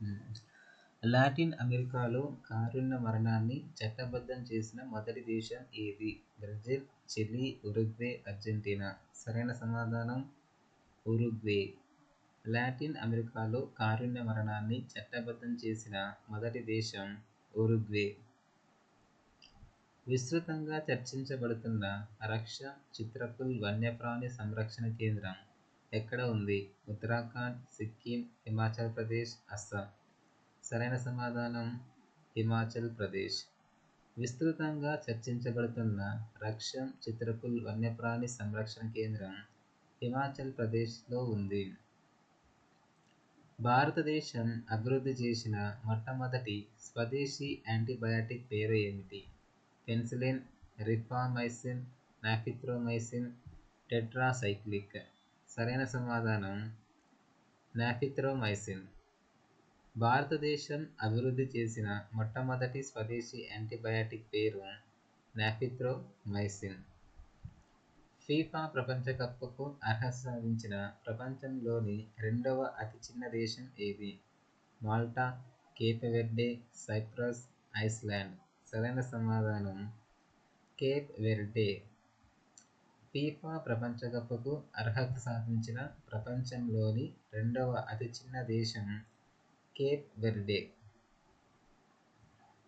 హ్మ్. లాటిన్ అమెరికాలో కారుణ్య మరణాన్ని చట్టబద్ధం చేసిన మొదటి దేశం ఏది? Brazil, Chile, Uruguay, Argentina. సరైన సమాధానం ఉరుగ్వే. లాటిన్ అమెరికాలో కారుణ్య మరణాన్ని చట్టబద్ధం చేసిన మొదటి దేశం ఉరుగ్వే. విస్తృతంగా చర్చించబడుతున్న రక్ష చిత్రకుల్ వన్యప్రాణి సంరక్షణ కేంద్రం ఎక్కడ ఉంది? ఉత్తరాఖండ్, సిక్కిం, హిమాచల్ ప్రదేశ్, అస్సాం. సరైన సమాధానం హిమాచల్ ప్రదేశ్. విస్తృతంగా చర్చించబడుతున్న రక్షం చిత్రకుల్ వన్యప్రాణి సంరక్షణ కేంద్రం హిమాచల్ ప్రదేశ్లో ఉంది. భారతదేశం అభివృద్ధి చేసిన మొట్టమొదటి స్వదేశీ యాంటీబయాటిక్ పేరు ఏమిటి? Penicillin, రిఫామైసిన్, నాఫిత్రోమైసిన్, tetracyclic. సరైన సమాధానం నాఫిత్రోమైసిన్. భారతదేశం అభివృద్ధి చేసిన మొట్టమొదటి స్వదేశీ యాంటీబయాటిక్ పేరు నాఫిత్రోమైసిన్. ఫీఫా ప్రపంచ కప్కు అర్హత సాధించిన ప్రపంచంలోని రెండవ అతి చిన్న దేశం ఏది? Malta, Cape Verde, Cyprus, Iceland. సరైన సమాధానం కేప్ వెర్డే. ఫీఫా ప్రపంచ కప్కు అర్హత సాధించిన ప్రపంచంలోని రెండవ అతి చిన్న దేశం కేప్ వెర్డే.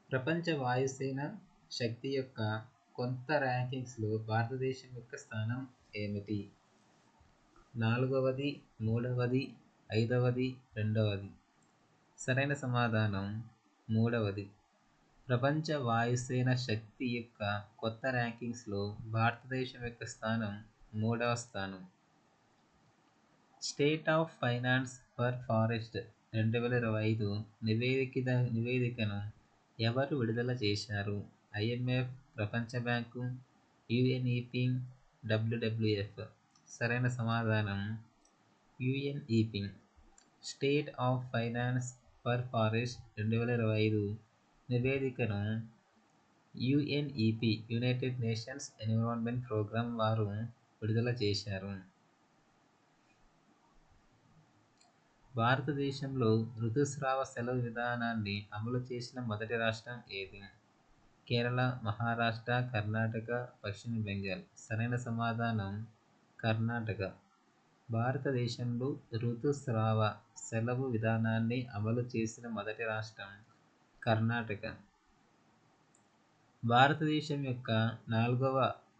ప్రపంచ వాయుసేన శక్తి యొక్క కొత్త ర్యాంకింగ్స్లో భారతదేశం యొక్క స్థానం ఏమిటి? 4వది, 3వది, 5వది, 2వది. సరైన సమాధానం 3వది. ప్రపంచ వాయుసేన శక్తి యొక్క కొత్త ర్యాంకింగ్స్లో భారతదేశం యొక్క స్థానం 3వ స్థానం. State of finance for forest 2025 నివేదికను ఎవరు విడుదల చేశారు? IMF, ప్రపంచ బ్యాంకు, UNEP, WWF. సరైన సమాధానం UNEP. State of finance for forest 2025 నివేదికను UNEP, United Nations Environment Programme వారు విడుదల చేశారు. భారతదేశంలో ఋతుస్రావ సెలవు విధానాన్ని అమలు చేసిన మొదటి రాష్ట్రం ఏది? కేరళ, మహారాష్ట్ర, కర్ణాటక, పశ్చిమ బెంగాల్. సరైన సమాధానం కర్ణాటక. భారతదేశంలో ఋతుస్రావ సెలవు విధానాన్ని అమలు చేసిన మొదటి రాష్ట్రం కర్ణాటక. భారతదేశం యొక్క 4వ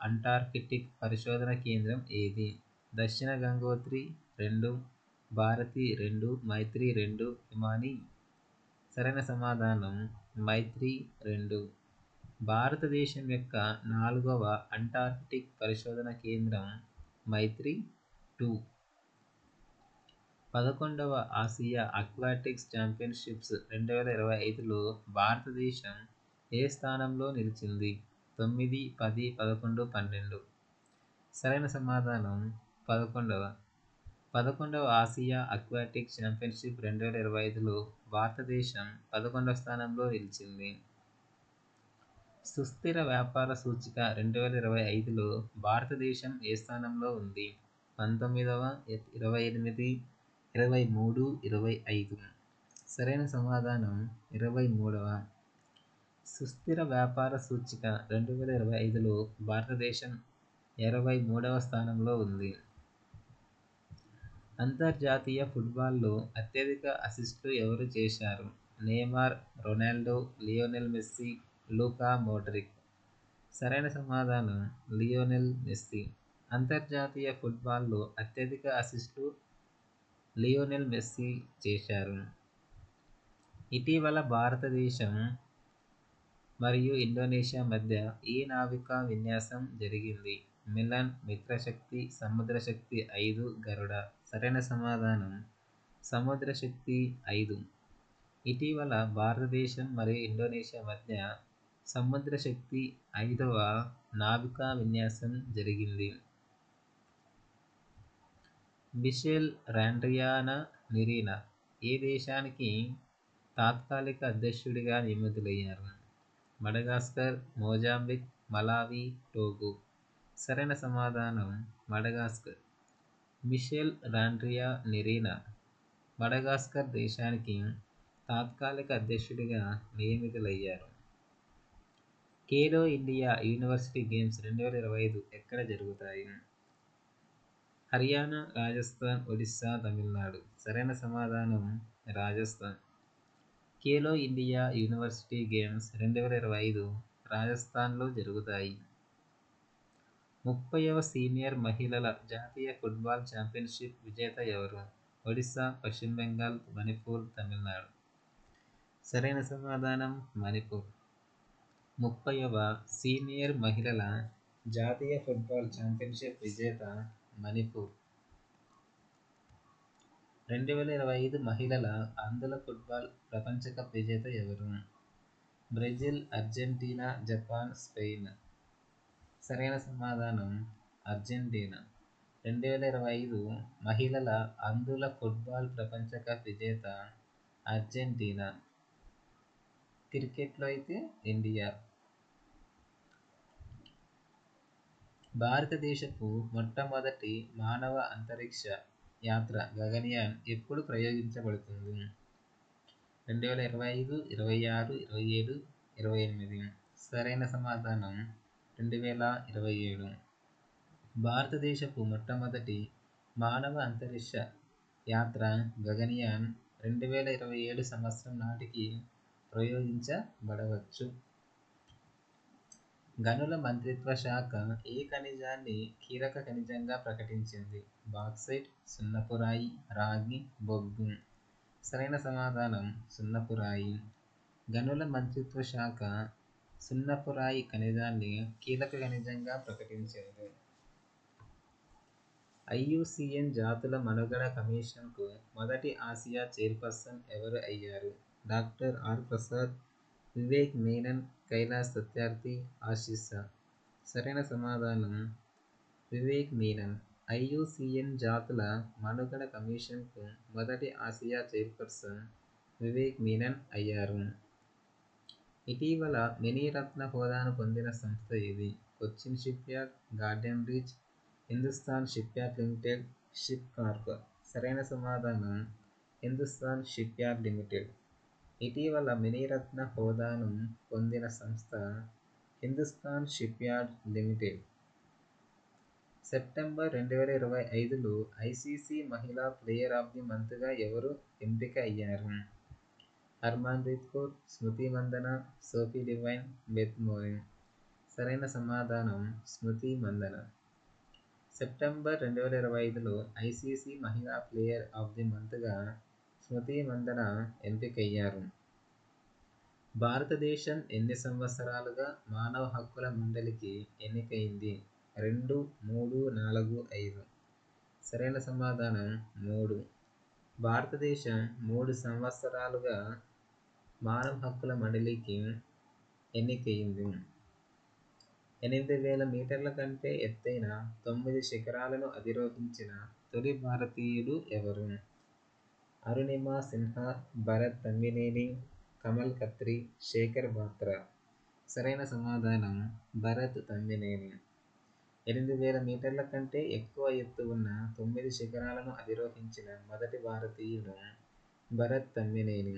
అంటార్కిటిక్ పరిశోధన కేంద్రం ఏది? దక్షిణ గంగోత్రి 2, భారతి 2, మైత్రి 2, హిమాని. సరైన సమాధానం మైత్రి 2. భారతదేశం యొక్క 4వ అంటార్కిటిక్ పరిశోధన కేంద్రం మైత్రి 2. 11వ ఆసియా అక్వాటిక్స్ ఛాంపియన్షిప్స్ 2025లో భారతదేశం ఏ స్థానంలో నిలిచింది? 9, 10, 11, 12. సరైన సమాధానం 11వ. 11వ ఆసియా అక్వాటిక్స్ ఛాంపియన్షిప్ 2025లో భారతదేశం 11వ స్థానంలో నిలిచింది. సుస్థిర వ్యాపార సూచిక 2025లో భారతదేశం ఏ స్థానంలో ఉంది? 19వ, 28, 23, 25. సరైన సమాధానం 23వ. సుస్థిర వ్యాపార సూచిక 2025లో భారతదేశం 23వ స్థానంలో ఉంది. అంతర్జాతీయ ఫుట్బాల్లో అత్యధిక అసిస్టులు ఎవరు చేశారు? నెయ్మర్, రొనాల్డో, లియోనెల్ మెస్సీ, లూకా మోడ్రిక్. సరైన సమాధానం లియోనెల్ మెస్సీ. అంతర్జాతీయ ఫుట్బాల్లో అత్యధిక అసిస్టులు లియోనెల్ మెస్సీ చేశారు. ఇటీవల భారతదేశం మరియు ఇండోనేషియా మధ్య ఏ నావికా విన్యాసం జరిగింది? మిలన్, మిత్రశక్తి, సముద్రశక్తి 5, గరుడ. సరైన సమాధానం సముద్రశక్తి 5. ఇటీవల భారతదేశం మరియు ఇండోనేషియా మధ్య సముద్రశక్తి 5వ నావికా విన్యాసం జరిగింది. మిషెల్ రాండ్రియానా నిరీనా ఏ దేశానికి తాత్కాలిక అధ్యక్షుడిగా నియమితులయ్యారు? Madagascar, Mozambique, Malawi, Togo. సరైన సమాధానం మడగాస్కర్. మిషెల్ రాండ్రియా నిరీనా మడగాస్కర్ దేశానికి తాత్కాలిక అధ్యక్షుడిగా నియమితులయ్యారు. ఖేలో ఇండియా యూనివర్సిటీ గేమ్స్ 2025 ఎక్కడ జరుగుతాయి? హర్యానా, రాజస్థాన్, ఒడిస్సా, తమిళనాడు. సరైన సమాధానం Rajasthan. Khelo India university games 2025 రాజస్థాన్లో జరుగుతాయి. 30వ సీనియర్ మహిళల జాతీయ ఫుట్బాల్ ఛాంపియన్షిప్ విజేత ఎవరు? ఒడిస్సా, పశ్చిమ బెంగాల్, మణిపూర్, తమిళనాడు. సరైన సమాధానం మణిపూర్. 30వ సీనియర్ మహిళల జాతీయ ఫుట్బాల్ ఛాంపియన్షిప్ విజేత మణిపూర్. 2025 మహిళల అంధుల ఫుట్బాల్ ప్రపంచ కప్ విజేత ఎవరు? Brazil, Argentina, Japan, Spain. సరైన సమాధానం అర్జెంటీనా. 2025 మహిళల అంధుల ఫుట్బాల్ ప్రపంచ కప్ విజేత అర్జెంటీనా. క్రికెట్లో అయితే ఇండియా. భారతదేశపు మొట్టమొదటి మానవ అంతరిక్ష యాత్ర గగన్యాన్ ఎప్పుడు ప్రయోగించబడుతుంది? 2025, 26, 27, 28. సరైన సమాధానం 2027. భారతదేశపు మొట్టమొదటి మానవ అంతరిక్ష యాత్ర గగన్యాన్ 2027 సంవత్సరం నాటికి ప్రయోగించబడవచ్చు. గనుల మంత్రిత్వ శాఖ ఏ ఖనిజాన్ని కీలక ఖనిజంగా ప్రకటించింది? బాక్సైట్, సున్నపురాయి, రాగి, బొగ్గు. సరైన సమాధానం సున్నపురాయి. గనుల మంత్రిత్వ శాఖ సున్నపురాయి ఖనిజాన్ని కీలక ఖనిజంగా ప్రకటించింది. IUCN జాతుల మనుగడ కమిషన్కు మొదటి ఆసియా చైర్పర్సన్ ఎవరు అయ్యారు? Doctor R Prasad, Vivek Menon, Kailash Satyarthi, Ashisha. సరైన సమాధానం వివేక్ మీనన్. IUCN జాతుల మనుగడ కమిషన్కు మొదటి ఆసియా చైర్పర్సన్ వివేక్ మీనన్ అయ్యారు. ఇటీవల మినీరత్న హోదాను పొందిన సంస్థ ఏది? Cochin shipyard, garden reach, Hindustan shipyard limited, ship Corp. సరైన సమాధానం హిందుస్థాన్ షిప్యార్డ్ లిమిటెడ్. ఇటీవల మినీరత్న హోదాను పొందిన సంస్థ హిందుస్థాన్ షిప్యార్డ్ లిమిటెడ్. సెప్టెంబర్ 2025లో ICC మహిళా ప్లేయర్ ఆఫ్ ది మంత్గా ఎవరు ఎంపిక అయ్యారు? Harmanpreet Kaur, Smriti Mandhana, Sophie Devine, Beth మోరిన్. సరైన సమాధానం స్మృతి మందన. సెప్టెంబర్ 2025లో ICC మహిళా ప్లేయర్ ఆఫ్ ది మంత్గా స్మృతి మందన ఎంపికయ్యారు. భారతదేశం ఎన్ని సంవత్సరాలుగా మానవ హక్కుల మండలికి ఎన్నికైంది? 2, 3, 4, 5. సరైన సమాధానం 3. భారతదేశం 3 సంవత్సరాలుగా మానవ హక్కుల మండలికి ఎన్నికైంది. 8,000 మీటర్ల కంటే ఎత్తైన 9 శిఖరాలను అధిరోహించిన తొలి భారతీయుడు ఎవరు? అరుణిమా సిన్హా, భరత్ తమ్మినేని, కమల్ ఖత్రి, శేఖర్ బాత్రా. సరైన సమాధానం భరత్ తమ్మినేని. 8,000 మీటర్ల కంటే ఎక్కువ ఎత్తు ఉన్న 9 శిఖరాలను అధిరోహించిన మొదటి భారతీయుడు Bharath Tammineni.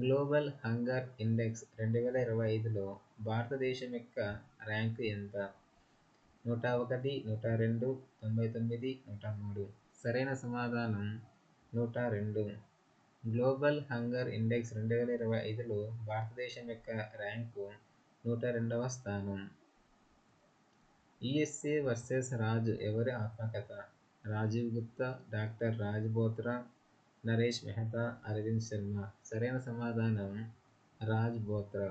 Global hunger index 2025లో భారతదేశం యొక్క ర్యాంకు ఎంత? 101, 102, 99, 103. సరైన సమాధానం 102. గ్లోబల్ హంగర్ ఇండెక్స్ 2025లో భారతదేశం యొక్క ర్యాంకు 102వ స్థానం. USA వర్సెస్ రాజ్ ఎవరి ఆత్మకథ? రాజీవ్ గుప్తా, డాక్టర్ రాజ్ బోత్రా, నరేష్ మెహతా, అరవింద్ శర్మ. సరైన సమాధానం Raj Bothra.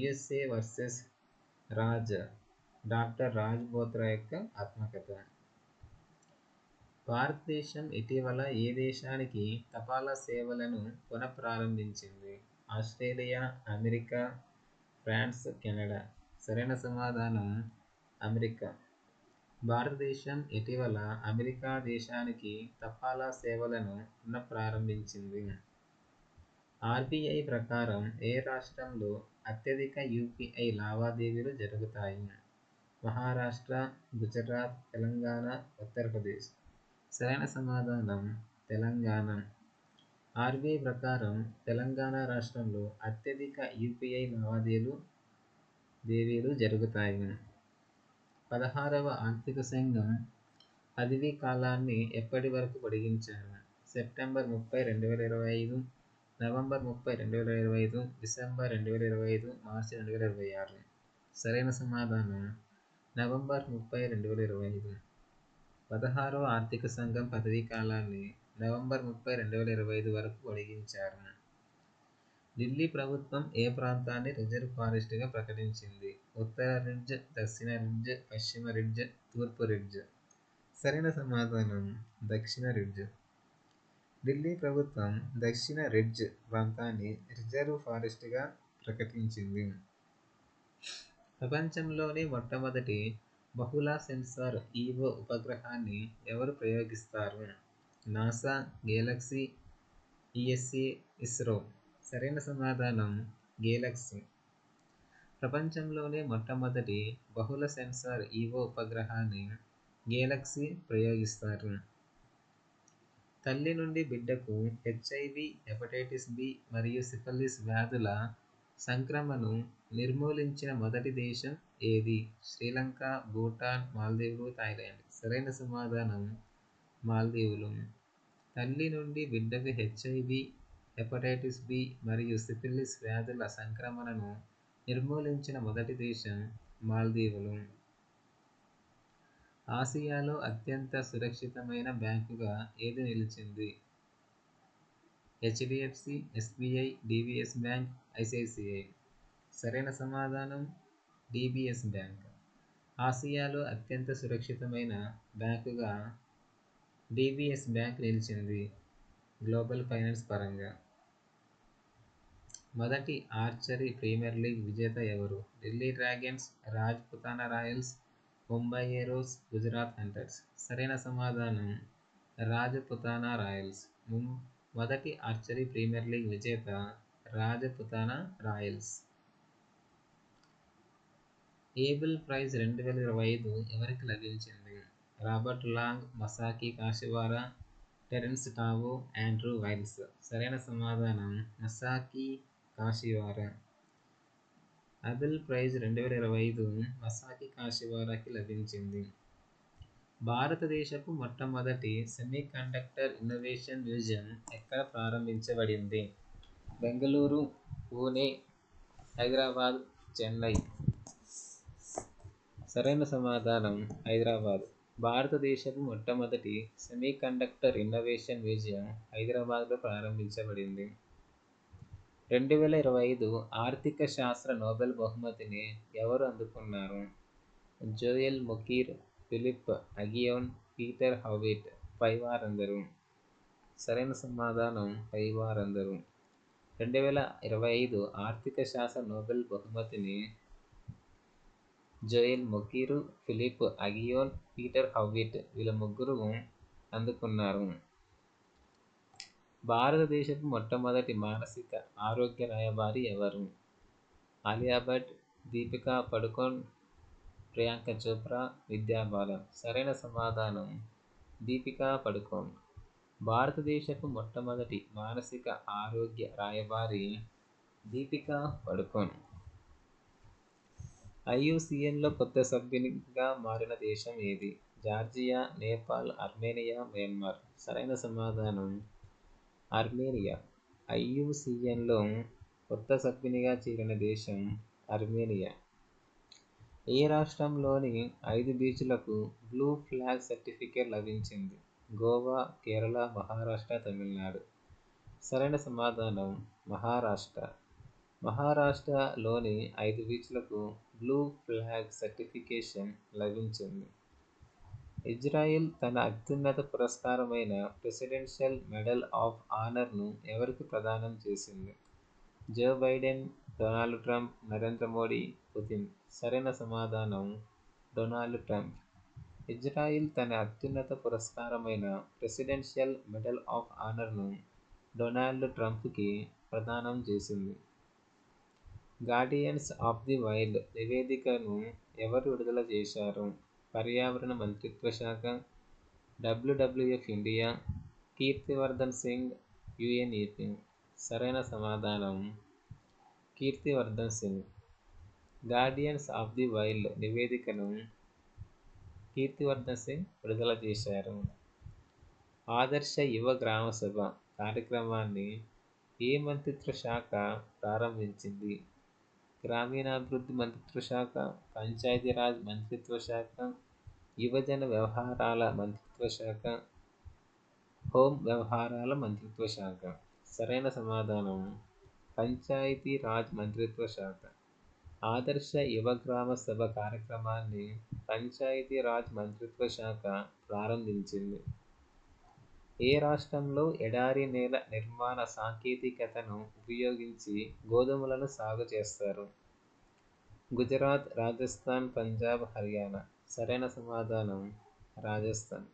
USA versus Raj doctor Raj Bothra యొక్క ఆత్మకథ. భారతదేశం ఇటీవల ఏ దేశానికి తపాలా సేవలను పునఃప్రారంభించింది? Australia, America, France, Canada. సరైన సమాధానం అమెరికా. భారతదేశం ఇటీవల అమెరికా దేశానికి తపాలా సేవలను పునఃప్రారంభించింది. RBI ప్రకారం ఏ రాష్ట్రంలో అత్యధిక UPI లావాదేవీలు జరుగుతాయి? మహారాష్ట్ర, గుజరాత్, తెలంగాణ, ఉత్తరప్రదేశ్. సరైన సమాధానం తెలంగాణ. ఆర్బీఐ ప్రకారం తెలంగాణ రాష్ట్రంలో అత్యధిక యూపీఐ లావాదేవీలు జరుగుతాయి. 16వ ఆర్థిక సంఘం పదవీ కాలాన్ని ఎప్పటి వరకు పొడిగించారు? సెప్టెంబర్ 30, 2025, నవంబర్ 30, 2025, డిసెంబర్ 2025, మార్చి 2026. సరైన సమాధానం నవంబర్ 30, 2025. 16వ ఆర్థిక సంఘం పదవీ కాలాన్ని నవంబర్ 30, 2025 వరకు పొడిగించారు. ఢిల్లీ ప్రభుత్వం ఏ ప్రాంతాన్ని రిజర్వ్ ఫారెస్ట్గా ప్రకటించింది? ఉత్తర రిడ్జ్, దక్షిణ రిడ్జ్, పశ్చిమ రిడ్జ్, తూర్పు రిడ్జ్. సరైన సమాధానం దక్షిణ రిడ్జ్. ఢిల్లీ ప్రభుత్వం దక్షిణ రిడ్జ్ ప్రాంతాన్ని రిజర్వ్ ఫారెస్ట్గా ప్రకటించింది. ప్రపంచంలోని మొట్టమొదటి బహుళ సెన్సార్ ఈవో ఉపగ్రహాన్ని ఎవరు ప్రయోగిస్తారు? NASA, Galaxy, ESA, ISRO. సరైన సమాధానం గెలాక్సీ. ప్రపంచంలోనే మొట్టమొదటి బహుళ సెన్సార్ ఈవో ఉపగ్రహాన్ని గెలాక్సీ ప్రయోగిస్తారు. తల్లి నుండి బిడ్డకు హెచ్ఐవి, హెపటైటిస్ బి మరియు సిఫిలిస్ వ్యాధుల సంక్రమణను నిర్మూలించిన మొదటి దేశం ఏది? శ్రీలంక, భూటాన్, మాల్దీవులు, థాయిలాండ్. సరైన సమాధానం మాల్దీవులు. తల్లి నుండి బిడ్డకు హెచ్ఐవి, హెపటైటిస్ బి మరియు సిఫిలిస్ వ్యాధుల సంక్రమణను నిర్మూలించిన మొదటి దేశం మాల్దీవులు. ఆసియాలో అత్యంత సురక్షితమైన బ్యాంకుగా ఏది నిలిచింది? HDFC, SBI, DBS bank, ICICI. సరైన సమాధానం డిబిఎస్ బ్యాంక్. ఆసియాలో అత్యంత సురక్షితమైన బ్యాంకుగా డిబిఎస్ బ్యాంక్ నిలిచింది గ్లోబల్ ఫైనాన్స్ పరంగా. మొదటి ఆర్చరీ ప్రీమియర్ లీగ్ విజేత ఎవరు? Delhi dragons, Rajputana royals, Mumbai Aeros, Gujarat hunters. సరైన సమాధానం రాజపుతానా రాయల్స్. మొదటి ఆర్చరీ ప్రీమియర్ లీగ్ విజేత రాజపుతానా రాయల్స్. ఏబుల్ ప్రైజ్ 2025 ఎవరికి లభించింది? Robert Long, Masaki Kashiwara, Terence Tao, Andrew Wiles. సరైన సమాధానం మసాకి కాషివారా. ఏబుల్ ప్రైజ్ 2025 మసాకి కాషివారాకి లభించింది. భారతదేశపు మొట్టమొదటి సెమీకండక్టర్ ఇన్నోవేషన్ మ్యూజియం ఎక్కడ ప్రారంభించబడింది? బెంగళూరు, పూణే, హైదరాబాద్, చెన్నై. సరైన సమాధానం హైదరాబాద్. భారతదేశపు మొట్టమొదటి సెమీకండక్టర్ ఇన్నోవేషన్ మ్యూజియం హైదరాబాద్లో ప్రారంభించబడింది. 2025 ఆర్థిక శాస్త్ర నోబెల్ బహుమతిని ఎవరు అందుకున్నారు? Joel Mokyr, Philippe Aghion, Peter Howitt. పైవారందరూ. సరైన సమాధానం పైవారందరూ. 2025 ఆర్థిక శాస్త్ర నోబెల్ బహుమతిని Joel Mokyr, Philippe Aghion, Peter Howitt వీళ్ళ ముగ్గురు అందుకున్నారు. భారతదేశపు మొట్టమొదటి మానసిక ఆరోగ్య రాయబారి ఎవరు? ఆలియా భట్, దీపికా పడుకోన్, ప్రియాంక చోప్రా, విద్యా బాలన్. సరైన సమాధానం దీపికా పడుకోన్. భారతదేశపు మొట్టమొదటి మానసిక ఆరోగ్య రాయబారి దీపికా పడుకోన్. ఐయుసిఎన్లో కొత్త సభ్యునిగా మారిన దేశం ఏది? Georgia, Nepal, Armenia, Myanmar. సరైన సమాధానం ఆర్మేనియా. ఐయుసిఎన్లో కొత్త సభ్యునిగా చేరిన దేశం ఆర్మేనియా. ఏ రాష్ట్రంలోని 5 బీచ్లకు బ్లూ ఫ్లాగ్ సర్టిఫికేట్ లభించింది? గోవా, కేరళ, మహారాష్ట్ర, తమిళనాడు. సరైన సమాధానం మహారాష్ట్ర. మహారాష్ట్రలోని 5 బీచ్లకు బ్లూ ఫ్లాగ్ సర్టిఫికేషన్ లభించింది. ఇజ్రాయెల్ తన అత్యున్నత పురస్కారమైన ప్రెసిడెన్షియల్ మెడల్ ఆఫ్ ఆనర్ను ఎవరికి ప్రదానం చేసింది? Joe Biden, Donald Trump, Narendra Modi, Putin. సరైన సమాధానం డొనాల్డ్ ట్రంప్. ఇజ్రాయెల్ తన అత్యున్నత పురస్కారమైన ప్రెసిడెన్షియల్ మెడల్ ఆఫ్ ఆనర్ను డొనాల్డ్ ట్రంప్కి ప్రదానం చేసింది. గార్డియన్స్ ఆఫ్ ది వైల్డ్ నివేదికను ఎవరు విడుదల చేశారు? పర్యావరణ మంత్రిత్వ శాఖ, WWF India, Kirti Vardhan Singh, UNEP. సరైన సమాధానం Kirti Vardhan Singh. Guardians of the wild నివేదికను కీర్తివర్ధన్ సింగ్ విడుదల చేశారు. ఆదర్శ యువ గ్రామసభ కార్యక్రమాన్ని ఏ మంత్రిత్వ శాఖ ప్రారంభించింది? గ్రామీణాభివృద్ధి మంత్రిత్వ శాఖ, పంచాయతీరాజ్ మంత్రిత్వ శాఖ, యువజన వ్యవహారాల మంత్రిత్వ శాఖ, హోం వ్యవహారాల మంత్రిత్వ శాఖ. సరైన సమాధానం పంచాయతీరాజ్ మంత్రిత్వ శాఖ. ఆదర్శ యువ గ్రామ సభ కార్యక్రమాన్ని పంచాయతీరాజ్ మంత్రిత్వ శాఖ ప్రారంభించింది. ఏ రాష్ట్రంలో ఎడారి నేల నిర్మాణ సాంకేతికతను ఉపయోగించి గోధుమలను సాగు చేస్తారు? గుజరాత్, రాజస్థాన్, పంజాబ్, హర్యానా. సరైన సమాధానం రాజస్థాన్.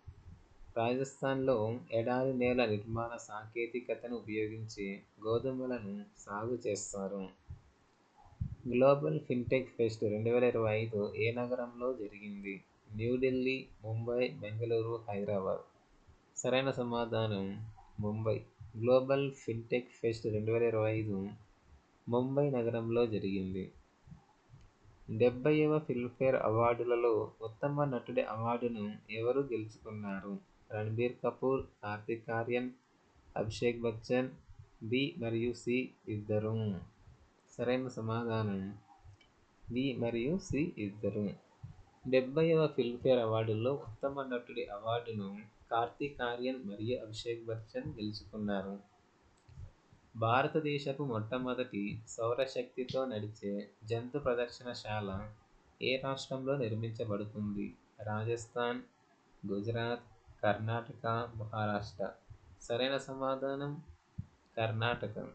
రాజస్థాన్లో ఎడారి నేల నిర్మాణ సాంకేతికతను ఉపయోగించి గోధుమలను సాగు చేస్తారు. గ్లోబల్ ఫిన్టెక్ ఫెస్ట్ 2025 ఏ నగరంలో జరిగింది? న్యూఢిల్లీ, ముంబై, బెంగళూరు, హైదరాబాద్. సరైన సమాధానం Mumbai. Global fintech pest 2025 Mumbai నగరంలో జరిగింది. 70వ ఫిల్మ్ఫేర్ అవార్డులలో ఉత్తమ నటుడి అవార్డును ఎవరు గెలుచుకున్నారు? రణబీర్ కపూర్, కార్తీక్ ఆర్యన్, అభిషేక్ బచ్చన్. బి మరియు సి ఇద్దరు. సరైన సమాధానం బి మరియు సి ఇద్దరు. 70వ ఫిల్మ్ఫేర్ అవార్డుల్లో ఉత్తమ నటుడి అవార్డును కార్తీక్ ఆర్యన్ మరియు అభిషేక్ బచ్చన్ గెలుచుకున్నారు. భారతదేశపు మొట్టమొదటి సౌరశక్తితో నడిచే జంతు ప్రదర్శనశాల ఏ రాష్ట్రంలో నిర్మించబడుతుంది? రాజస్థాన్, గుజరాత్, కర్ణాటక, మహారాష్ట్ర. సరైన సమాధానం కర్ణాటక.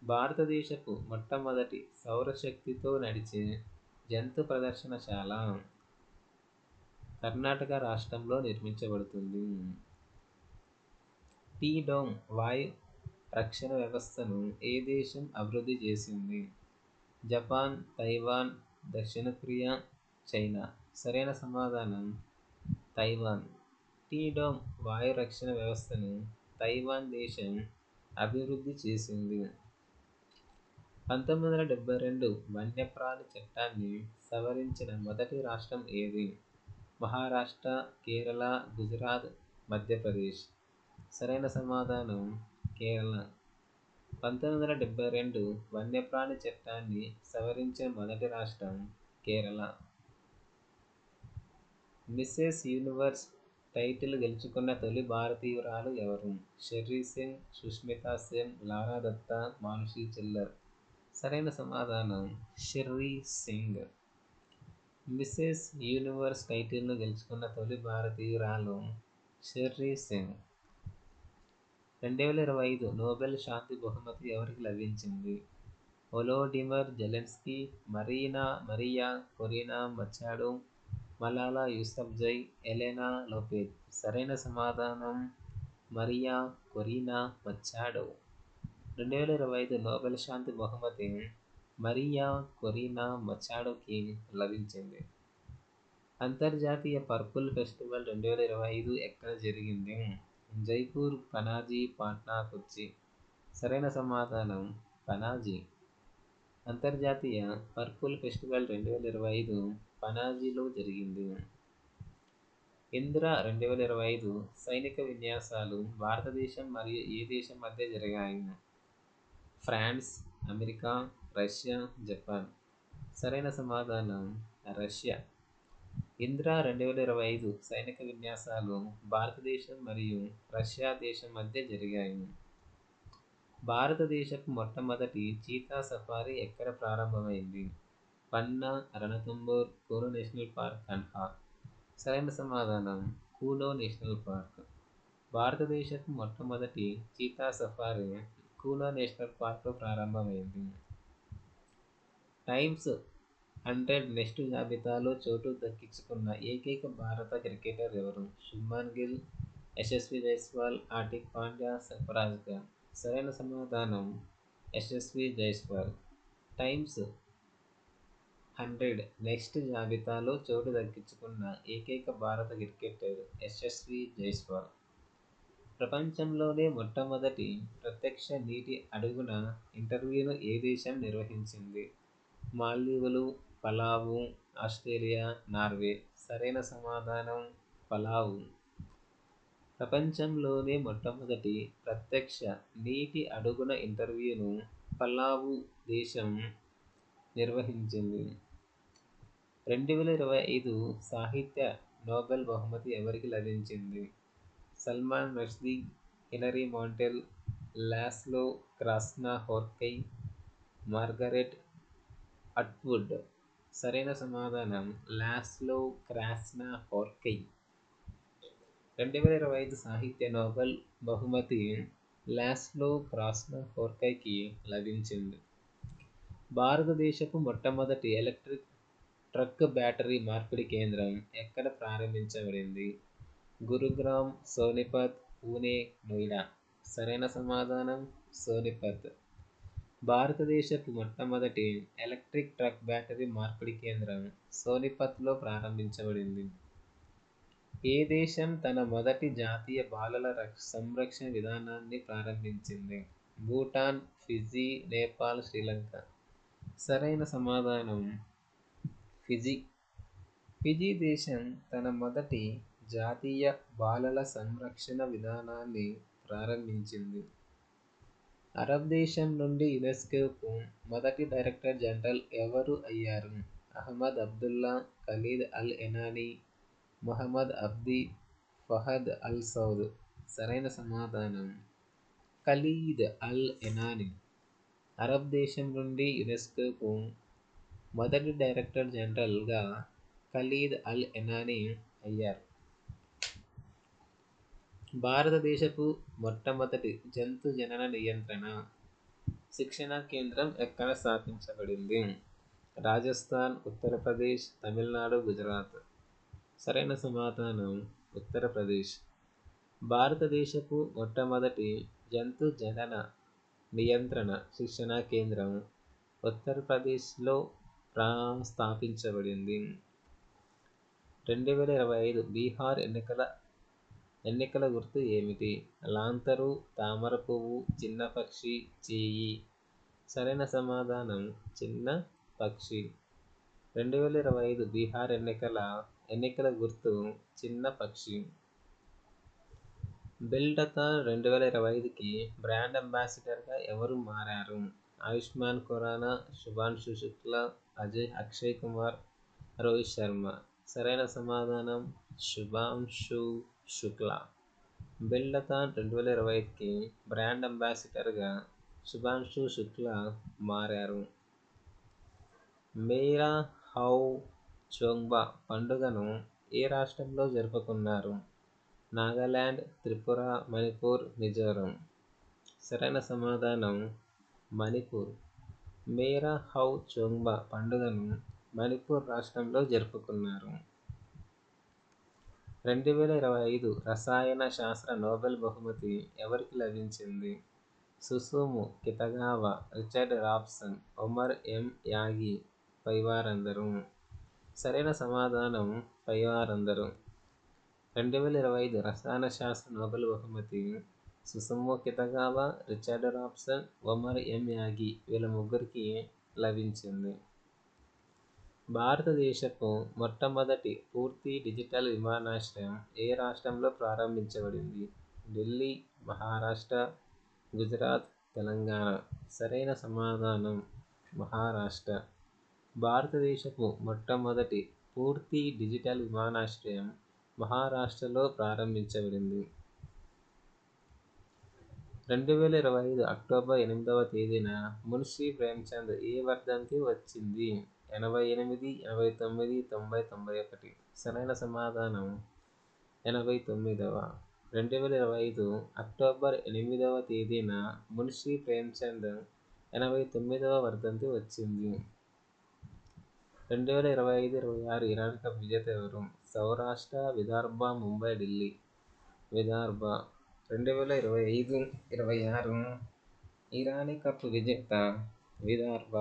భారతదేశపు మొట్టమొదటి సౌరశక్తితో నడిచే జంతు ప్రదర్శనశాల కర్ణాటక రాష్ట్రంలో నిర్మించబడుతుంది. టీ-డోమ్ వాయు రక్షణ వ్యవస్థను ఏ దేశం అభివృద్ధి చేసింది? జపాన్, తైవాన్, దక్షిణ కొరియా, చైనా. సరైన సమాధానం తైవాన్. టీ-డోమ్ వాయు రక్షణ వ్యవస్థను తైవాన్ దేశం అభివృద్ధి చేసింది. 1972 వన్యప్రాణి చట్టాన్ని సవరించిన మొదటి రాష్ట్రం ఏది? మహారాష్ట్ర, కేరళ, గుజరాత్, మధ్యప్రదేశ్. సరైన సమాధానం కేరళ. 1972 వన్యప్రాణి చట్టాన్ని సవరించిన మొదటి రాష్ట్రం కేరళ. మిసెస్ యూనివర్స్ టైటిల్ గెలుచుకున్న తొలి భారతీయురాలు ఎవరు? Sherry Singh, Sushmita Sen, Lara Dutta, Manushi Chhillar. సరైన సమాధానం షెర్రీ సింగ్. మిసెస్ యూనివర్స్ టైటిల్ను గెలుచుకున్న తొలి భారతీయురాలు షెర్రీ సింగ్. 2025 నోబెల్ శాంతి బహుమతి ఎవరికి లభించింది? Volodymyr Zelensky, Maria Corina Machado, Malala Yousafzai, Elena Lopez. సరైన సమాధానం మరియా కొరినా మచాడో. 2025 నోబెల్ శాంతి బహుమతి మరియా కొరినా మచాడోకి లభించింది. అంతర్జాతీయ పర్పుల్ ఫెస్టివల్ 2025 ఎక్కడ జరిగింది? జైపూర్, పనాజీ, పాట్నా, కొచ్చి. సరైన సమాధానం పనాజీ. అంతర్జాతీయ పర్పుల్ ఫెస్టివల్ 2025 పనాజీలో జరిగింది. ఇందిర 2025 సైనిక విన్యాసాలు భారతదేశం మరియు ఏ దేశం మధ్య జరిగాయి? France, America, Russia, Japan. సరైన సమాధానం రష్యా. ఇందిర 2025 సైనిక విన్యాసాలు భారతదేశం మరియు రష్యా దేశం మధ్య జరిగాయి. భారతదేశపు మొట్టమొదటి చీతా సఫారీ ఎక్కడ ప్రారంభమైంది? పన్నా, రణథంబోర్, కును నేషనల్ పార్క్, కన్హా. సరైన సమాధానం కును నేషనల్ పార్క్. భారతదేశపు మొట్టమొదటి చీతా సఫారీ కును నేషనల్ పార్క్లో ప్రారంభమైంది. టైమ్స్ 100 నెక్స్ట్ జాబితాలో చోటు దక్కించుకున్న ఏకైక భారత క్రికెటర్ ఎవరు? శుభ్మన్ గిల్, యశస్వి జైస్వాల్, హార్దిక్ పాండ్యా, సర్ఫరాజ్ ఖాన్. సరైన సమాధానం యశస్వి జైస్వాల్. టైమ్స్ 100 నెక్స్ట్ జాబితాలో చోటు దక్కించుకున్న ఏకైక భారత క్రికెటర్ యశస్వి జైస్వాల్. ప్రపంచంలోనే మొట్టమొదటి ప్రత్యక్ష నీటి అడుగున ఇంటర్వ్యూను ఏ దేశం నిర్వహించింది? మాల్దీవులు, పలావు, ఆస్ట్రేలియా, నార్వే. సరైన సమాధానం పలావు. ప్రపంచంలోనే మొట్టమొదటి ప్రత్యక్ష నీటి అడుగున ఇంటర్వ్యూను పలావు దేశం నిర్వహించింది. 2025 సాహిత్య నోబెల్ బహుమతి ఎవరికి లభించింది? Salman Rushdie, Hilary Mantel, Laszlo Krasznahorkai, Margaret Atwood. సరైన సమాధానం లాస్లో క్రాస్నా-హోర్కై. 2025 సాహిత్య నోబెల్ బహుమతి లాస్లో క్రాస్నా-హోర్కైకి లభించింది. భారతదేశపు మొట్టమొదటి ఎలక్ట్రిక్ ట్రక్ బ్యాటరీ మార్పిడి కేంద్రం ఎక్కడ ప్రారంభించబడింది? గురుగ్రామ్, సోనిపత్, పూణె, నోయిడా. సరైన సమాధానం సోనిపత్. భారతదేశపు మొట్టమొదటి ఎలక్ట్రిక్ ట్రక్ బ్యాటరీ మార్పిడి కేంద్రం సోనిపత్లో ప్రారంభించబడింది. ఏ దేశం తన మొదటి జాతీయ బాలల సంరక్షణ విధానాన్ని ప్రారంభించింది? భూటాన్, ఫిజీ, నేపాల్, శ్రీలంక. సరైన సమాధానం ఫిజీ. ఫిజీ దేశం తన మొదటి జాతీయ బాలల సంరక్షణ విధానాన్ని ప్రారంభించింది. అరబ్ దేశం నుండి యునెస్కోకు మొదటి డైరెక్టర్ జనరల్ ఎవరు అయ్యారు? Ahmed Abdullah, Khalid Al Enany, Mohamed Abdi, Fahad Al Saud. సరైన సమాధానం ఖలీద్ అల్ ఎనానీ. అరబ్ దేశం నుండి యునెస్కోకు మొదటి డైరెక్టర్ జనరల్గా ఖలీద్ అల్ ఎనానీ అయ్యారు. భారతదేశపు మొట్టమొదటి జంతు జనన నియంత్రణ శిక్షణా కేంద్రం ఎక్కడ స్థాపించబడింది? రాజస్థాన్, ఉత్తరప్రదేశ్, తమిళనాడు, గుజరాత్. సరైన సమాధానం ఉత్తరప్రదేశ్. భారతదేశపు మొట్టమొదటి జంతు జనన నియంత్రణ శిక్షణా కేంద్రం ఉత్తరప్రదేశ్లో స్థాపించబడింది. 2025 బీహార్ ఎన్నికల గుర్తు ఏమిటి? లాంతరు, తామర పువ్వు, చిన్న పక్షి, చేయి. సరైన సమాధానం చిన్న పక్షి. 2025 బీహార్ ఎన్నికల గుర్తు చిన్న పక్షి. బిల్డథాన్ 2025కి బ్రాండ్ అంబాసిడర్గా ఎవరు మారారు? ఆయుష్మాన్ ఖురానా, శుభాంశు శుక్లా, అక్షయ్ కుమార్, రోహిత్ శర్మ. సరైన సమాధానం శుభాంశు శుక్లా. బిల్డథాన్ 2025కి బ్రాండ్ అంబాసిడర్గా శుభాంశు శుక్లా మారారు. మేరా హౌ చోంగ్బా పండుగను ఏ రాష్ట్రంలో జరుపుకున్నారు? నాగాలాండ్, త్రిపుర, మణిపూర్, మిజోరం. సరైన సమాధానం మణిపూర్. మేరా హౌ చోంగ్బా పండుగను మణిపూర్ రాష్ట్రంలో జరుపుకున్నారు. 2025 రసాయన శాస్త్ర నోబెల్ బహుమతి ఎవరికి లభించింది? సుసుము కితగావా, రిచర్డ్ రాబ్సన్, ఒమర్ ఎం యాగి. పైవారందరూ. సరైన సమాధానం పైవారందరూ. 2025 రసాయన శాస్త్ర నోబెల్ బహుమతి సుసుము కితగావా, రిచర్డ్ రాబ్సన్, ఒమర్ ఎం యాగి వీళ్ళ ముగ్గురికి లభించింది. భారతదేశపు మొట్టమొదటి పూర్తి డిజిటల్ విమానాశ్రయం ఏ రాష్ట్రంలో ప్రారంభించబడింది? ఢిల్లీ, మహారాష్ట్ర, గుజరాత్, తెలంగాణ. సరైన సమాధానం మహారాష్ట్ర. భారతదేశపు మొట్టమొదటి పూర్తి డిజిటల్ విమానాశ్రయం మహారాష్ట్రలో ప్రారంభించబడింది. 2025 అక్టోబర్ 8వ తేదీన మున్షీ ప్రేమ్చంద్ ఏ వర్ధంతి వచ్చింది? 88, 89, 90, 91. సరైన సమాధానం 89వ. 2025 అక్టోబర్ 8వ తేదీన మున్షీ ప్రేమ్చంద్ 89వ వర్ధంతి వచ్చింది. 2025-26 ఇరానీ కప్ విజేత ఎవరు? సౌరాష్ట్ర, విదర్భ, ముంబై, ఢిల్లీ. విదర్భ. 2025-26 ఇరానీ కప్ విజేత విదర్భ.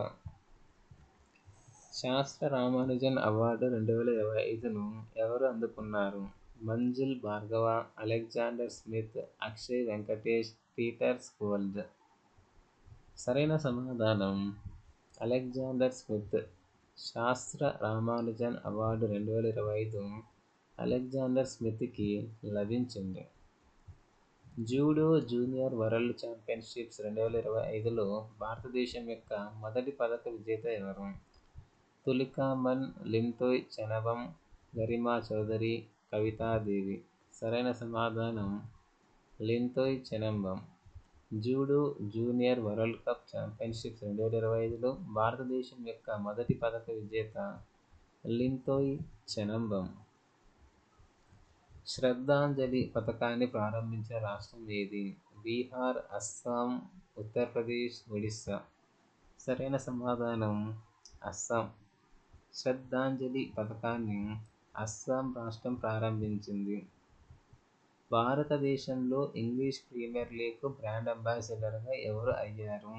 శాస్త్ర రామానుజన్ అవార్డు 2025ను ఎవరు అందుకున్నారు? Manjul Bhargava, Alexander Smith, Akshay Venkatesh, Peter Scholz. సరైన సమాధానం అలెగ్జాండర్ స్మిత్. శాస్త్ర రామానుజన్ అవార్డు 2025 అలెగ్జాండర్ స్మిత్కి లభించింది. జూడో జూనియర్ వరల్డ్ ఛాంపియన్షిప్స్ 2025లో భారతదేశం యొక్క మొదటి పదక విజేత ఎవరు? తులికామన్, లింతోయ్ చెనవం, గరిమా చౌదరి, కవితాదేవి. సరైన సమాధానం Linthoi Chanambam. Judo junior world cup championships 2025లో భారతదేశం యొక్క మొదటి పదక విజేత లింతోయ్ చెనవం. శ్రద్ధాంజలి పథకాన్ని ప్రారంభించిన రాష్ట్రం ఏది? బీహార్, అస్సాం, ఉత్తరప్రదేశ్, ఒడిస్సా. సరైన సమాధానం అస్సాం. శ్రద్ధాంజలి పథకాన్ని అస్సాం రాష్ట్రం ప్రారంభించింది. భారతదేశంలో ఇంగ్లీష్ ప్రీమియర్ లీగ్కు బ్రాండ్ అంబాసిడర్గా ఎవరు అయ్యారు?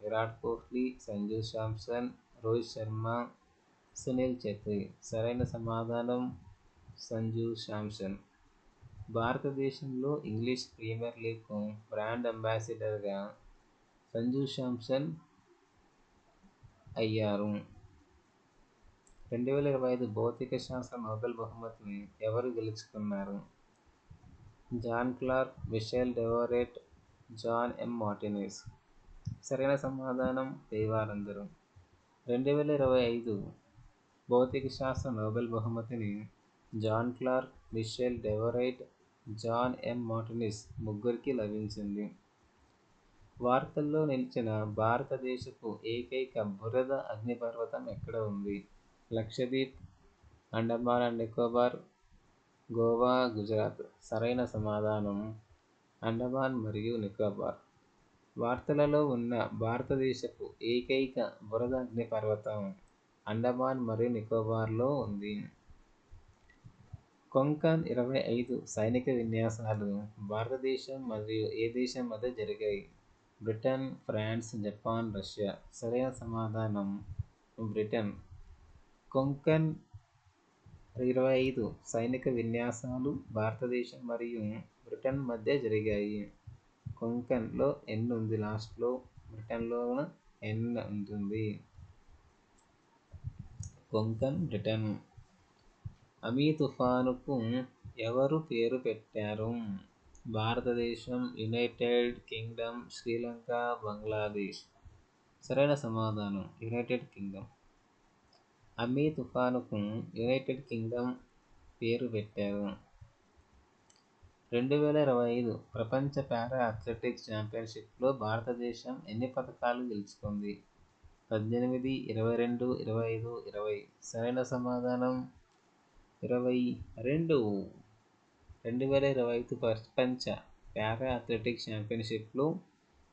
విరాట్ కోహ్లీ, సంజూ శాంసన్, రోహిత్ శర్మ, సునీల్ ఛెత్రి. సరైన సమాధానం సంజూ శాంసన్. భారతదేశంలో ఇంగ్లీష్ ప్రీమియర్ లీగ్కు బ్రాండ్ అంబాసిడర్గా సంజూ శాంసన్ అయ్యారు. 2025 భౌతిక శాస్త్ర నోబెల్ బహుమతిని ఎవరు గెలుచుకున్నారు? John Clarke, Michel Devoret, John M. Martinis. సరైన సమాధానం పైవారందరూ. 2025 భౌతిక శాస్త్ర నోబెల్ బహుమతిని John Clarke, Michel Devoret, John M. Martinis ముగ్గురికి లభించింది. వార్తల్లో నిలిచిన భారతదేశపు ఏకైక బురద అగ్నిపర్వతం ఎక్కడ ఉంది? లక్షద్వీప్, అండమాన్ అండ్ నికోబార్, గోవా, గుజరాత్. సరైన సమాధానం అండమాన్ మరియు నికోబార్. వార్తలలో ఉన్న భారతదేశపు ఏకైక బురద అగ్నిపర్వతం అండమాన్ మరియు నికోబార్లో ఉంది. కొంకన్ 25 సైనిక విన్యాసాలు భారతదేశం మరియు ఏ దేశం మధ్య జరిగాయి? Britain, France, Japan, Russia. సరైన సమాధానం బ్రిటన్. కొంకన్ 25 సైనిక విన్యాసాలు భారతదేశం మరియు బ్రిటన్ మధ్య జరిగాయి. కొంకన్లో ఎన్ ఉంది లాస్ట్లో, బ్రిటన్లో ఎన్ ఉంటుంది. కొంకన్ బ్రిటన్. అమీ తుఫానుకు ఎవరు పేరు పెట్టారు? భారతదేశం, యునైటెడ్ కింగ్డమ్, శ్రీలంక, బంగ్లాదేశ్. సరైన సమాధానం యునైటెడ్ కింగ్డమ్. అమీ తుఫానుకు యునైటెడ్ కింగ్డమ్ పేరు పెట్టారు. 2025 ప్రపంచ పారా అథ్లెటిక్స్ ఛాంపియన్షిప్లో భారతదేశం ఎన్ని పతకాలు గెలుచుకుంది? 18, 22, 25, 20. సరైన సమాధానం 22. 2025 ప్రపంచ పారా అథ్లెటిక్స్ ఛాంపియన్షిప్లో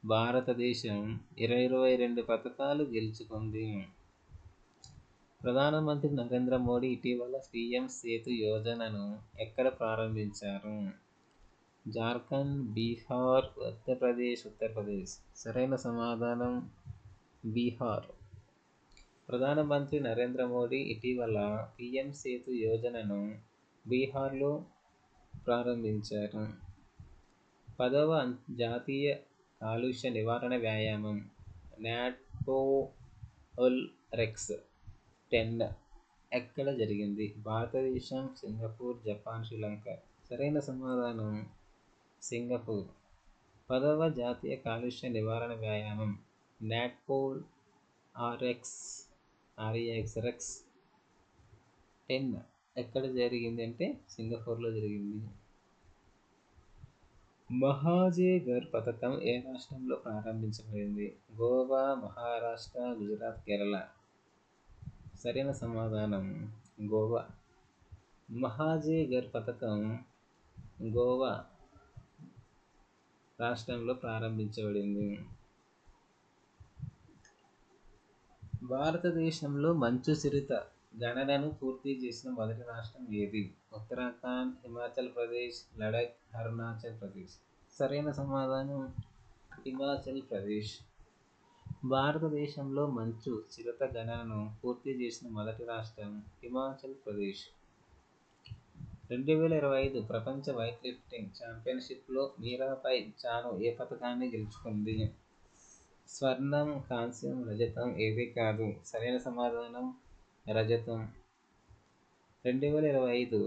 భారతదేశం 22 పతకాలు గెలుచుకుంది. ప్రధానమంత్రి నరేంద్ర మోడీ ఇటీవల పీఎం సేతు యోజనను ఎక్కడ ప్రారంభించారు? జార్ఖండ్, బీహార్, ఉత్తరప్రదేశ్. సరైన సమాధానం బీహార్. ప్రధానమంత్రి నరేంద్ర మోడీ ఇటీవల పీఎం సేతు యోజనను బీహార్లో ప్రారంభించారు. 10వ జాతీయ కాలుష్య నివారణ వ్యాయామం నాట్పోల్ రెక్స్ 10 ఎక్కడ జరిగింది? భారతదేశం, సింగపూర్, జపాన్, శ్రీలంక. సరైన సమాధానం సింగపూర్. 10వ జాతీయ కాలుష్య నివారణ వ్యాయామం నాట్పోల్ రెక్స్ 10 ఎక్కడ జరిగింది అంటే సింగపూర్లో జరిగింది. మహాజే ఘర్ పథకం ఏ రాష్ట్రంలో ప్రారంభించబడింది? గోవా, మహారాష్ట్ర, గుజరాత్, కేరళ. సరైన సమాధానం గోవా. మహాజే ఘర్ పథకం గోవా రాష్ట్రంలో ప్రారంభించబడింది. భారతదేశంలో మంచు చిరుత గణనను పూర్తి చేసిన మొదటి రాష్ట్రం ఏది? ఉత్తరాఖండ్, హిమాచల్ ప్రదేశ్, లడఖ్, అరుణాచల్ ప్రదేశ్. సరైన సమాధానం హిమాచల్ ప్రదేశ్. భారతదేశంలో మంచు చిరుత గణనను పూర్తి చేసిన మొదటి రాష్ట్రం హిమాచల్ ప్రదేశ్. 2025 ప్రపంచ వెయిట్ లిఫ్టింగ్ ఛాంపియన్షిప్లో మీరాబాయ్ చాను ఏ పతకాన్ని గెలుచుకుంది? స్వర్ణం, కాంస్యం, రజతం ఏదీ కాదు. సరైన సమాధానం రజతం. 2025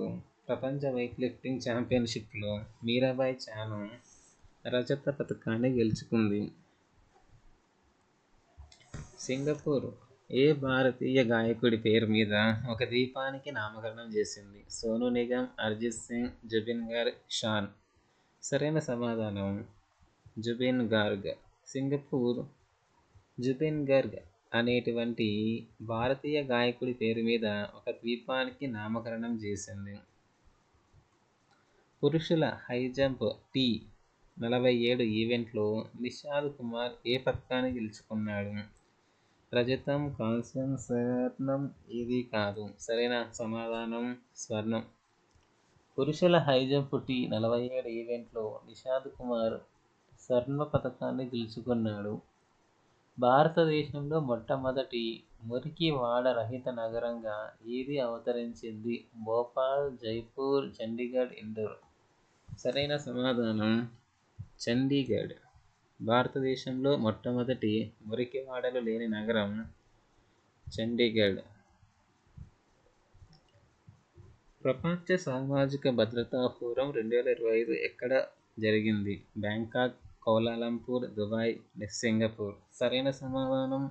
ప్రపంచ వెయిట్ లిఫ్టింగ్ ఛాంపియన్షిప్లో మీరాబాయ్ చాను రజత పతకాన్ని గెలుచుకుంది. సింగపూర్ ఏ భారతీయ గాయకుడి పేరు మీద ఒక ద్వీపానికి నామకరణం చేసింది? సోను నిగమ్, అరిజిత్ సింగ్, జుబిన్ గార్గ్, షాన్. సరైన సమాధానం జుబిన్ గార్గ్. సింగపూర్ జుబిన్ గార్గ్ అనేటువంటి భారతీయ గాయకుడి పేరు మీద ఒక ద్వీపానికి నామకరణం చేసింది. పురుషుల హై జంప్ T47 ఈవెంట్లో నిషాద్ కుమార్ ఏ పతకాన్ని గెలుచుకున్నాడు? రజతం, కాంస్యం, స్వర్ణం ఏదీ కాదు. సరైన సమాధానం స్వర్ణం. పురుషుల హై జంప్ T47 ఈవెంట్లో నిషాద్ కుమార్ స్వర్ణ పతకాన్ని గెలుచుకున్నాడు. భారతదేశంలో మొట్టమొదటి మురికి వాడ రహిత నగరంగా ఏది అవతరించింది? భోపాల్, జైపూర్, చండీగఢ్, ఇండోర్. సరైన సమాధానం చండీగఢ్. భారతదేశంలో మొట్టమొదటి మురికి వాడలు లేని నగరం చండీగఢ్. ప్రపంచ సామాజిక భద్రతా ఫోరం 2025 ఎక్కడ జరిగింది? Bangkok, Kuala Lumpur, Dubai, Singapore. సరైన సమాధానం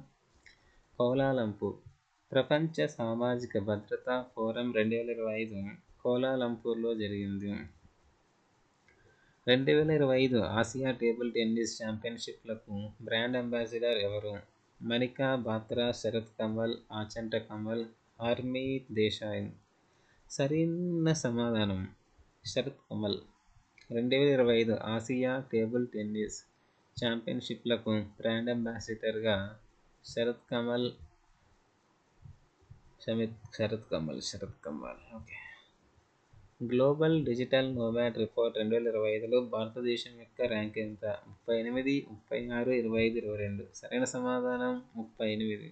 కౌలాలంపూర్. ప్రపంచ సామాజిక భద్రతా ఫోరం 2025 కౌలాలంపూర్లో జరిగింది. 2025 ఆసియా టేబుల్ టెన్నిస్ ఛాంపియన్షిప్లకు బ్రాండ్ అంబాసిడర్ ఎవరు? మనికా బాత్రా, శరత్ కమల్, ఆచంట కమల్, హర్మీత్ దేశాయ్. సరైన సమాధానం Sharath Kamal. 2025 Asia table tennis ఛాంపియన్షిప్లకు బ్రాండ్ అంబాసిడర్గా Sharath Kamal. Okay. Global digital nomad report 2025లో భారతదేశం యొక్క ర్యాంక్ ఎంత? 38, 36, 25, 22. సరైన సమాధానం 38.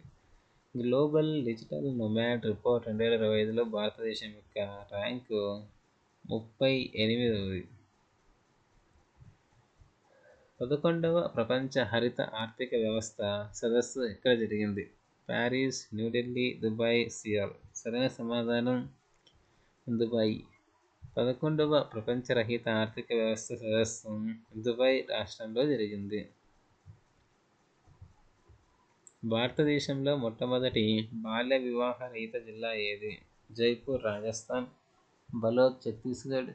గ్లోబల్ డిజిటల్ నోమాడ్ రిపోర్ట్ 2025లో భారతదేశం యొక్క ర్యాంకు 38వ. 11వ ప్రపంచ హరిత ఆర్థిక వ్యవస్థ సదస్సు ఎక్కడ జరిగింది? Paris, New Delhi, Dubai, Seoul. సరైన సమాధానం దుబాయ్. 11వ ప్రపంచ రహిత ఆర్థిక వ్యవస్థ సదస్సు దుబాయ్ రాష్ట్రంలో జరిగింది. భారతదేశంలో మొట్టమొదటి బాల్య వివాహ రహిత జిల్లా ఏది? జైపూర్, రాజస్థాన్, బలోద్, ఛత్తీస్గఢ్,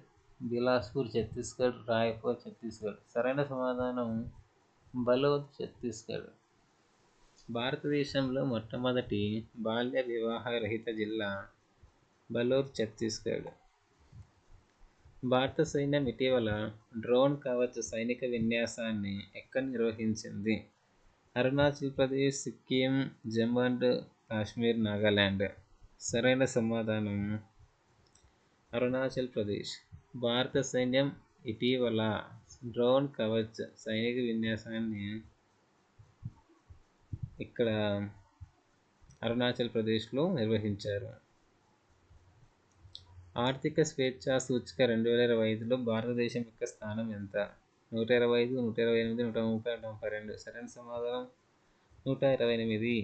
బిలాస్పూర్, ఛత్తీస్గఢ్, రాయ్పూర్, ఛత్తీస్గఢ్. సరైన సమాధానం బలోద్, ఛత్తీస్గఢ్. భారతదేశంలో మొట్టమొదటి బాల్య వివాహ రహిత జిల్లా బలోద్, ఛత్తీస్గఢ్. భారత సైన్యం ఇటీవల డ్రోన్ కవచ్ సైనిక విన్యాసాన్ని ఎక్కడ నిర్వహించింది? అరుణాచల్ ప్రదేశ్, సిక్కిం, జమ్మూ అండ్ కాశ్మీర్, నాగాలాండ్. సరైన సమాధానం అరుణాచల్ ప్రదేశ్. భారత సైన్యం ఇటీవల డ్రోన్ కవచ్ సైనిక విన్యాసాన్ని ఇక్కడ అరుణాచల్ ప్రదేశ్లో నిర్వహించారు. ఆర్థిక స్వేచ్ఛా సూచిక 2025లో భారతదేశం యొక్క స్థానం ఎంత? 125, 128, 130, 132. సరైన సమాధానం 128.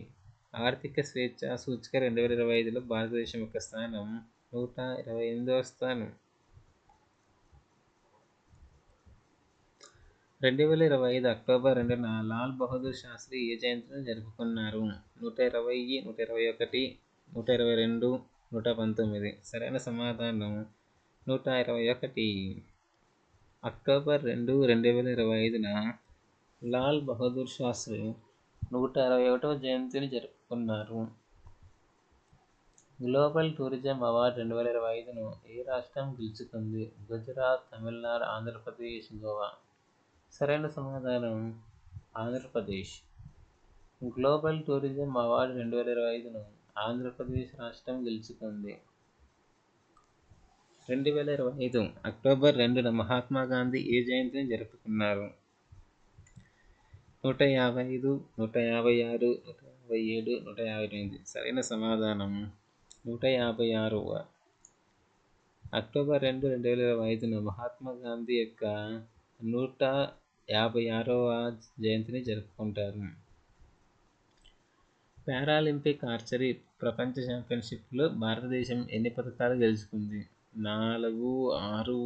ఆర్థిక స్వేచ్ఛా సూచిక 2025లో భారతదేశం యొక్క స్థానం 128వ స్థానం. 2025 అక్టోబర్ 2న లాల్ బహదూర్ శాస్త్రి ఏ జయంతిని జరుపుకున్నారు? 120, 121, 122, 119. సరైన సమాధానం 121. అక్టోబర్ 2, 2025న లాల్ బహదూర్ శాస్త్రి 121వ జయంతిని జరుపుకున్నారు. గ్లోబల్ టూరిజం అవార్డు 2025ను ఏ రాష్ట్రం గెలుచుకుంది? గుజరాత్, తమిళనాడు, ఆంధ్రప్రదేశ్, గోవా. సరైన సమాధానం ఆంధ్రప్రదేశ్. గ్లోబల్ టూరిజం అవార్డు 2025ను ఆంధ్రప్రదేశ్ రాష్ట్రం గెలుచుకుంది. 2025 అక్టోబర్ 2న మహాత్మా గాంధీ ఏ జయంతిని జరుపుకున్నారు? 155, 156, 157, 158. సరైన సమాధానం 156. అక్టోబర్ 2, 2025న మహాత్మా గాంధీ యొక్క 156వ జయంతిని జరుపుకుంటారు. పారాలింపిక్ ఆర్చరీ ప్రపంచ ఛాంపియన్షిప్లో భారతదేశం ఎన్ని పథకాలు గెలుచుకుంది? 4, 6,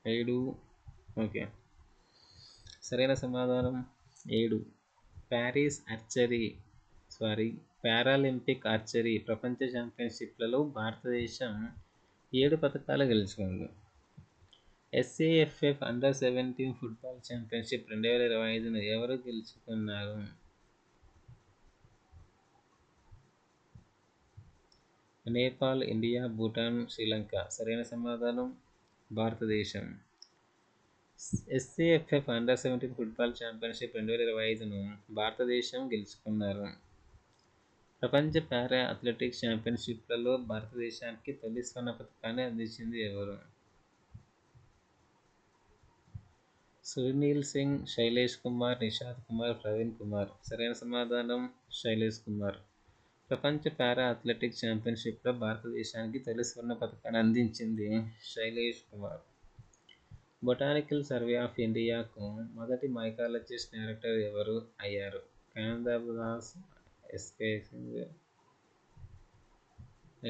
7. ఓకే, సరైన సమాధానం 7. పారాలింపిక్ ఆర్చరీ ప్రపంచ ఛాంపియన్షిప్లలో భారతదేశం 7 పథకాలు గెలుచుకుంది. SAFF అండర్-17 ఫుట్బాల్ ఛాంపియన్షిప్ 2025ను ఎవరు గెలుచుకున్నారు? నేపాల్, ఇండియా, భూటాన్, శ్రీలంక. సరైన సమాధానం భారతదేశం. SAFF అండర్-17 ఫుట్బాల్ ఛాంపియన్షిప్ 2025ను భారతదేశం గెలుచుకున్నారు. ప్రపంచ పారా అథ్లెటిక్స్ ఛాంపియన్షిప్లలో భారతదేశానికి తొలి స్వర్ణ పథకాన్ని అందించింది ఎవరు? సునీల్ సింగ్, శైలేష్ కుమార్, నిషాద్ కుమార్, ప్రవీణ్ కుమార్. సరైన సమాధానం శైలేష్ కుమార్. ప్రపంచ పారా అథ్లెటిక్స్ ఛాంపియన్షిప్లో భారతదేశానికి తొలి స్వర్ణ పథకాన్ని అందించింది Shailesh Kumar. Botanical survey of ఇండియాకు మొదటి మైకాలజిస్ట్ డైరెక్టర్ ఎవరు అయ్యారు? కానదాస్, ఎస్కే సింగ్,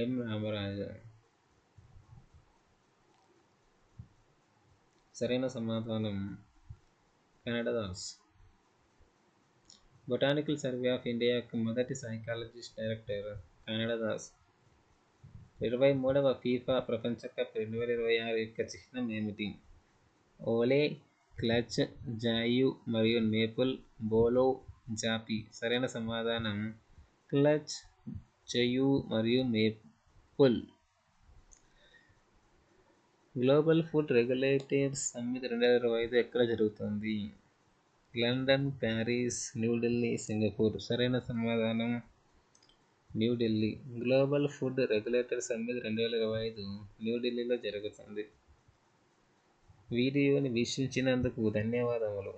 ఎం రామరాజు. సరైన సమాధానం కానదాస్. బొటానికల్ సర్వే ఆఫ్ ఇండియాకు మొదటి సైకాలజిస్ట్ డైరెక్టర్ కానదాస్. 23వ ఫీఫా ప్రపంచ కప్ 2026 యొక్క చిహ్నం ఏమిటి? ఓలే, క్లచ్, జాయు మరియు మేపుల్, బోలో, జాపి. సరైన సమాధానం క్లచ్, జయు మరియు maple. Global food regulators summit 2025 ఎక్కడ జరుగుతుంది? London, Paris, New Delhi, Singapore. సరైన సమాధానం New Delhi. Global food regulator summit 2025 న్యూఢిల్లీలో జరుగుతుంది. వీడియోని వీక్షించినందుకు ధన్యవాదములు.